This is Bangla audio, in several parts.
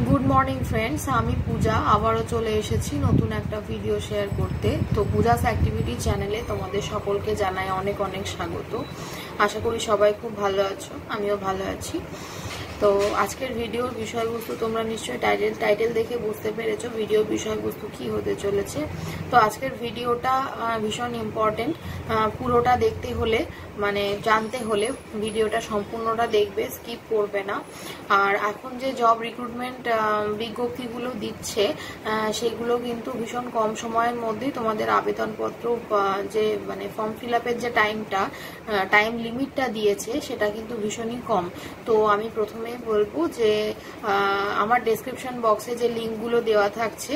गुड मर्निंग फ्रेंड्स आमी पूजा आबारो चले एसेছি নতুন একটা ভিডিও শেয়ার করতে। তো পূজাস অ্যাক্টিভিটি চ্যানেলে তোমাদের সকলকে জানাই অনেক অনেক স্বাগত। আশা করি সবাই খুব ভালো আছো, আমিও ভালো আছি। তো আজকের ভিডিওর বিষয়বস্তু তোমরা নিশ্চয়ই টাইটেল দেখে বুঝতে পেরেছো ভিডিওর বিষয়বস্তু কি হতে চলেছে। তো আজকের ভিডিওটা ভীষণ ইম্পর্টেন্ট, পুরোটা দেখতে হলে মানে জানতে হলে ভিডিওটা সম্পূর্ণটা দেখবে, স্কিপ করবে না। আর এখন যে জব রিক্রুটমেন্ট বিজ্ঞপ্তিগুলো দিচ্ছে সেগুলো কিন্তু ভীষণ কম সময়ের মধ্যেই তোমাদের আবেদনপত্র যে মানে ফর্ম ফিল আপের যে টাইম লিমিটটা দিয়েছে সেটা কিন্তু ভীষণই কম। তো আমি প্রথমে বলবো যে আমার ডেসক্রিপশন বক্সে যে লিঙ্কগুলো দেওয়া থাকছে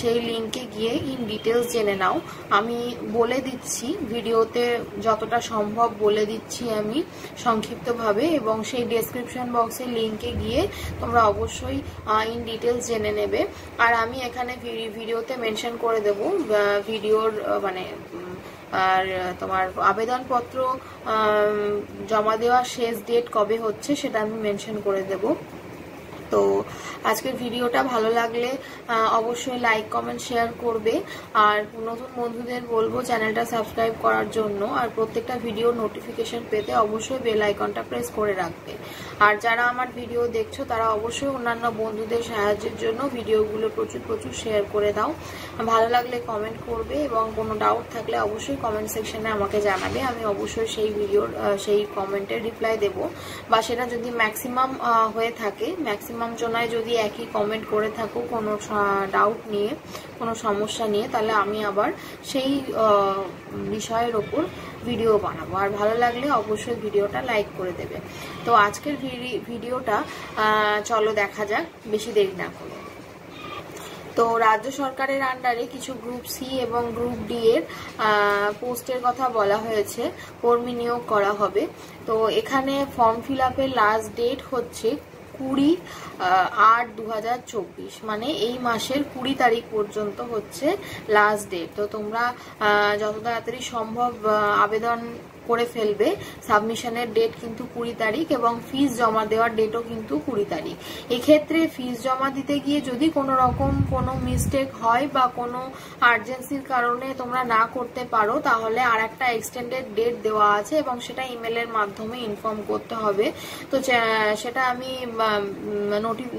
সেই লিঙ্কে গিয়ে ইন ডিটেলস জেনে নাও। আমি বলে দিচ্ছি ভিডিওতে যতটা সম্ভব বলে দিচ্ছি আমি সংক্ষিপ্তভাবে, এবং সেই ডেসক্রিপশন বক্সের লিঙ্কে গিয়ে তোমরা অবশ্যই ইন ডিটেলস জেনে নেবে। আর আমি এখানে ভিডিওতে মেনশন করে দেব ভিডিওর মানে আর তোমার আবেদনপত্র জমা দেওয়ার শেষ ডেট কবে হচ্ছে সেটা আমি মেনশন করে দেব। তো আজকের ভিডিওটা ভালো লাগলে অবশ্যই লাইক কমেন্ট শেয়ার করবে, আর নতুন বন্ধুদের বলবো চ্যানেলটা সাবস্ক্রাইব করার জন্য, আর প্রত্যেকটা ভিডিও নোটিফিকেশন পেতে অবশ্যই বেল আইকনটা প্রেস করে রাখবে। আর যারা আমার ভিডিও দেখছো তারা অবশ্যই অন্যান্য বন্ধুদের সাহায্যের জন্য ভিডিওগুলো প্রচুর শেয়ার করে দাও। ভালো লাগলে কমেন্ট করবে, এবং কোনো ডাউট থাকলে অবশ্যই কমেন্ট সেকশনে আমাকে জানাবে, আমি অবশ্যই সেই কমেন্টের রিপ্লাই দেব। বা সেটা যদি ম্যাক্সিমাম হয়ে থাকে, ম্যাক্সিমাম জনায় যদি একই কমেন্ট করে থাকো কোনো ডাউট নিয়ে কোনো সমস্যা নিয়ে, তাহলে আমি আবার সেই বিষয়ের ওপর ভিডিও বানাবো। আর ভালো লাগলে অবশ্যই ভিডিওটা লাইক করে দেবে। তো আজকের ভিডিওটা চলো দেখা যাক, বেশি দেরি না করে। তো রাজ্য সরকারের আন্ডারে কিছু গ্রুপ সি এবং গ্রুপ ডি এর পোস্টের কথা বলা হয়েছে, কর্মী নিয়োগ করা হবে। তো এখানে ফর্ম ফিল আপের লাস্ট ডেট হচ্ছে 20/8/2024, মানে এই মাসের 20 তারিখ পর্যন্ত হচ্ছে লাস্ট ডেট। তো তোমরা যত তাড়াতাড়ি সম্ভব আবেদন করে ফেলবে। সাবমিশনের ডেট কিন্তু 20 তারিখ, এবং ফিস জমা দেওয়ার ডেটও কিন্তু 20 তারিখ। এক্ষেত্রে ফিস জমা দিতে গিয়ে যদি কোনো রকম কোনো মিস্টেক হয় বা কোনো আর্জেন্সির কারণে তোমরা না করতে পারো, তাহলে আর একটা এক্সটেন্ডেড ডেট দেওয়া আছে, এবং সেটা ইমেলের মাধ্যমে ইনফর্ম করতে হবে। তো সেটা আমি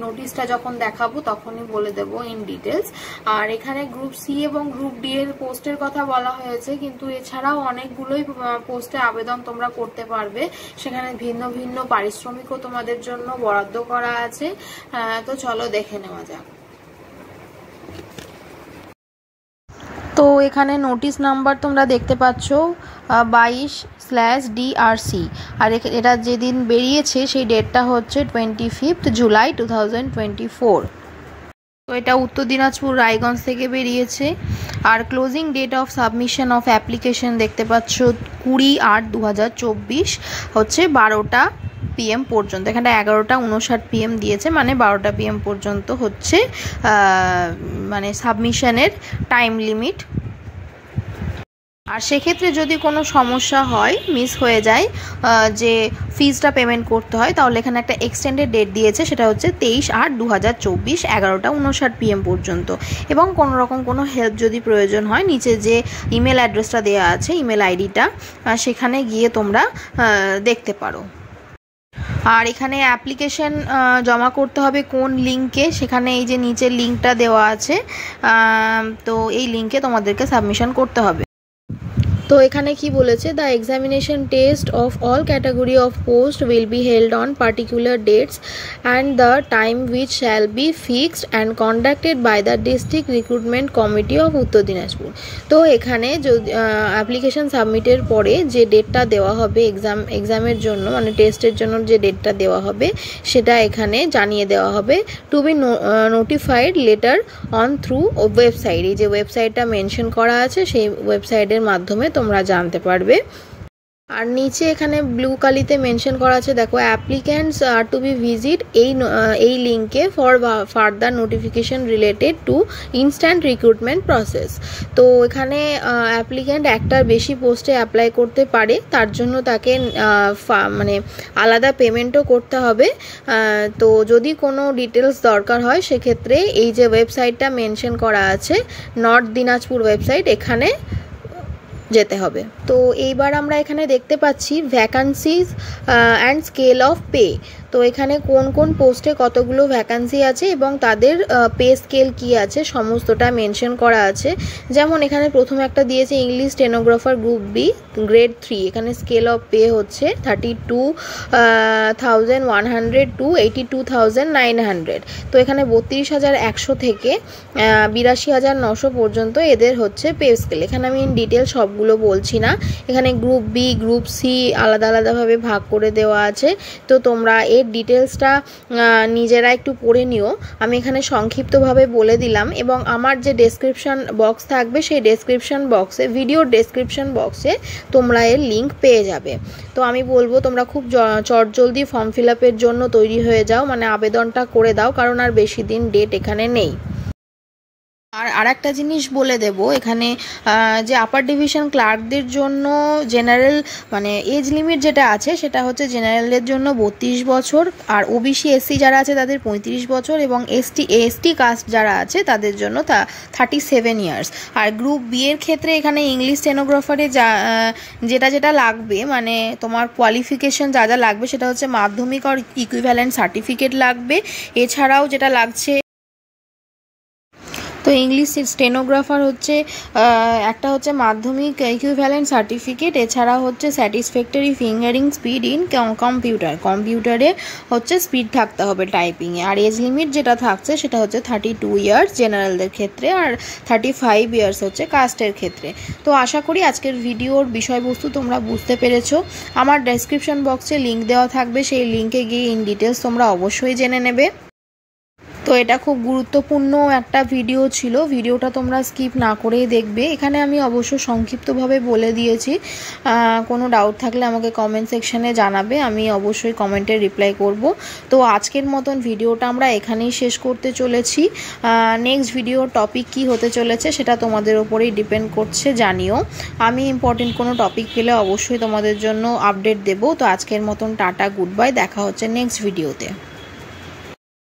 নোটিশটা যখন দেখাবো তখনই বলে দেবো ইন ডিটেলস। আর এখানে গ্রুপ সি এবং গ্রুপ ডি এর পোস্টের কথা বলা হয়েছে, কিন্তু এছাড়াও অনেকগুলোই পোস্টে আবেদন তোমরা করতে পারবে। সেখানে ভিন্ন ভিন্ন পারিশ্রমিকও তোমাদের জন্য বরাদ্দ করা আছে। তো চলো দেখে নেওয়া যাক। তো এখানে নোটিশ নাম্বার তোমরা দেখতে পাচ্ছ 22/DRC, আর এটা যেদিন বেরিয়েছে সেই ডেটটা হচ্ছে 25 জুলাই 2024। তো এটা উত্তর দিনাজপুর রায়গঞ্জ থেকে বেরিয়েছে। আর closing date of submission of application দেখতে পাচ্ছ 20/8/2024 হচ্ছে 12টা PM পর্যন্ত। এখানে 11টা59 PM দিয়েছে, মানে 12টা PM পর্যন্ত হচ্ছে মানে সাবমিশনের টাইম লিমিট। আর সেক্ষেত্রে যদি কোনো সমস্যা হয়, মিস হয়ে যায় যে ফিজটা পেমেন্ট করতে হয়, তাহলে এখানে একটা এক্সটেন্ডেড ডেট দিয়েছে, সেটা হচ্ছে 23/8/2024 11টা59 PM পর্যন্ত। এবং কোনো রকম কোনো হেল্প যদি প্রয়োজন হয়, নিচে যে ইমেল অ্যাড্রেসটা দেওয়া আছে, ইমেল আইডিটা, সেখানে গিয়ে তোমরা দেখতে পারো। আর এখানে অ্যাপ্লিকেশন জমা করতে হবে কোন লিঙ্কে, সেখানে এই যে নিচের লিঙ্কটা দেওয়া আছে, তো এই লিঙ্কে তোমাদেরকে সাবমিশন করতে হবে। তো এখানে কি বলেছে, the examination test of all category of post will be held on particular dates and the time which shall be fixed and conducted by the district recruitment committee of Uttar Dinajpur. তো এখানে যদি অ্যাপ্লিকেশন সাবমিটের পরে যে ডেটটা দেওয়া হবে এক্সামের জন্য, মানে টেস্টের জন্য যে ডেটটা দেওয়া হবে সেটা এখানে জানিয়ে দেওয়া হবে, to be notified later on through website. এই যে ওয়েবসাইটটা মেনশন করা আছে সেই ওয়েবসাইটের মাধ্যমে তোমরা জানতে পারবে। আর নিচে এখানে ব্লু কালিতে মেনশন করা আছে, দেখো অ্যাপ্লিক্যান্টস আর টু বি ভিজিট এই লিঙ্কে for further notification related to instant recruitment process. তো এখানে অ্যাপ্লিক্যান্ট একটার বেশি পোস্টে অ্যাপ্লাই করতে পারে, তার জন্য তাকে মানে আলাদা পেমেন্টও করতে হবে। তো যদি কোনো ডিটেলস দরকার হয় সেক্ষেত্রে এই যে ওয়েবসাইটটা মেনশন করা আছে নর্থ দিনাজপুর ওয়েবসাইট, এখানে যেতে হবে। তো এইবার আমরা এখানে দেখতে পাচ্ছি vacancies and scale of pay. তো এখানে কোন কোন পোস্টে কতগুলো ভ্যাকান্সি আছে এবং তাদের পে স্কেল কি আছে সমস্তটা মেনশন করা আছে। যেমন এখানে প্রথম একটা দিয়েছে English stenographer group B grade 3, এখানে স্কেল অফ পে হচ্ছে 32,100 টু 82,900। তো এখানে 32,100 থেকে 82,900 পর্যন্ত এদের হচ্ছে পে স্কেল। এখানে আমি ইন ডিটেল সবগুলো বলছি না, এখানে গ্রুপ বি গ্রুপ সি আলাদা আলাদাভাবে ভাগ করে দেওয়া আছে। তো তোমরা এর ডিটেলসটা নিজেরা একটু পড়ে নিও, আমি এখানে সংক্ষিপ্তভাবে বলে দিলাম। এবং আমার যে ডেসক্রিপশন বক্স থাকবে সেই ডেসক্রিপশন বক্সে, ভিডিওর ডেসক্রিপশন বক্সে তোমরা এর লিঙ্ক পেয়ে যাবে। তো আমি বলবো তোমরা খুব চটজলদি ফর্ম ফিল আপের জন্য তৈরি হয়ে যাও, মানে আবেদনটা করে দাও, কারণ আর বেশি দিন ডেট এখানে নেই। আর একটা জিনিস বলে দেব, এখানে যে আপার ডিভিশন ক্লার্কদের জন্য জেনারেল মানে এজ লিমিট যেটা আছে সেটা হচ্ছে জেনারেলদের জন্য 32 বছর, আর ওবিসি এসসি যারা আছে তাদের 35 বছর, এবং এসটি কাস্ট যারা আছে তাদের জন্য 37 ইয়ার্স। আর গ্রুপ বি এর ক্ষেত্রে এখানে ইংলিশ স্টেনোগ্রাফারে যেটা লাগবে, মানে তোমার কোয়ালিফিকেশন যা লাগবে সেটা হচ্ছে মাধ্যমিক আর ইকুইভ্যালেন্ট সার্টিফিকেট লাগবে। এছাড়াও যেটা লাগছে, তো ইংলিশ স্টেনোগ্রাফার হচ্ছে একটা হচ্ছে মাধ্যমিক ইকুইভ্যালেন্ট সার্টিফিকেট, এছাড়া হচ্ছে স্যাটিসফ্যাক্টরি ফিঙ্গারিং স্পিড ইন কম্পিউটারে হচ্ছে স্পিড থাকতে হবে টাইপিংয়ে। আর এজ লিমিট যেটা থাকছে সেটা হচ্ছে 32 ইয়ার্স জেনারেলদের ক্ষেত্রে, আর 35 ইয়ার্স হচ্ছে কাস্টের ক্ষেত্রে। তো আশা করি আজকের ভিডিওর বিষয়বস্তু তোমরা বুঝতে পেরেছো। আমার ডেসক্রিপশন বক্সে লিঙ্ক দেওয়া থাকবে, সেই লিঙ্কে গিয়ে ইন ডিটেলস তোমরা অবশ্যই জেনে নেবে। তো এটা খুব গুরুত্বপূর্ণ একটা ভিডিও ছিল, ভিডিওটা তোমরা স্কিপ না করেই দেখবে। এখানে আমি অবশ্য সংক্ষিপ্তভাবে বলে দিয়েছি, কোনো ডাউট থাকলে আমাকে কমেন্ট সেকশানে জানাবে, আমি অবশ্যই কমেন্টে রিপ্লাই করব। তো আজকের মতন ভিডিওটা আমরা এখানেই শেষ করতে চলেছি। নেক্সট ভিডিওর টপিক কি হতে চলেছে সেটা তোমাদের ওপরেই ডিপেন্ড করছে, জানিও। আমি ইম্পর্টেন্ট কোনো টপিক পেলে অবশ্যই তোমাদের জন্য আপডেট দেব। তো আজকের মতন টাটা, গুড বাই, দেখা হচ্ছে নেক্সট ভিডিওতে।